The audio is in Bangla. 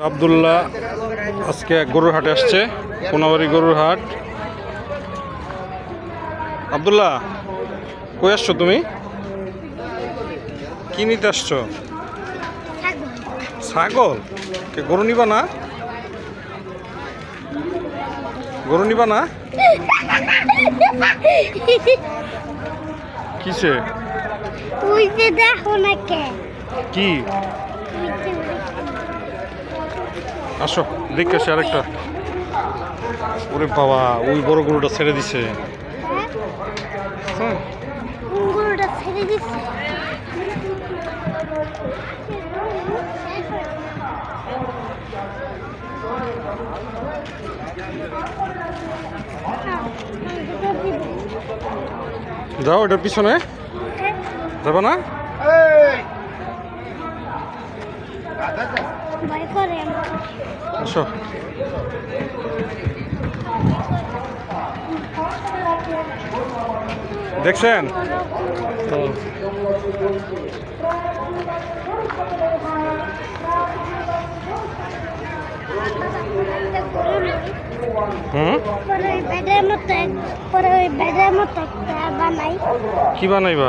আব্দুল্লাহ আজকে গরুর হাটে আসছে, কোনাবাড়ি গরুর হাট। আব্দুল্লাহ, কই আসছো তুমি? কি নিতে আসছো? ছাগল? কে গরু নিবা না? গরু নিবা না? কিসে? দেখো না কে কি? আসো দেখে আসি আরেকটা। ওরে বাবা, ওই বড় গরুটা ছেড়ে দিছে। হ্যাঁ, গরুটা ছেড়ে দিচ্ছে। যাও এটার পিছনে যাবে না? ভয় করে আসো। দেখছেন? হুম, পরে ওই বেডের মতো একটা বানাই। কি বানাইবা?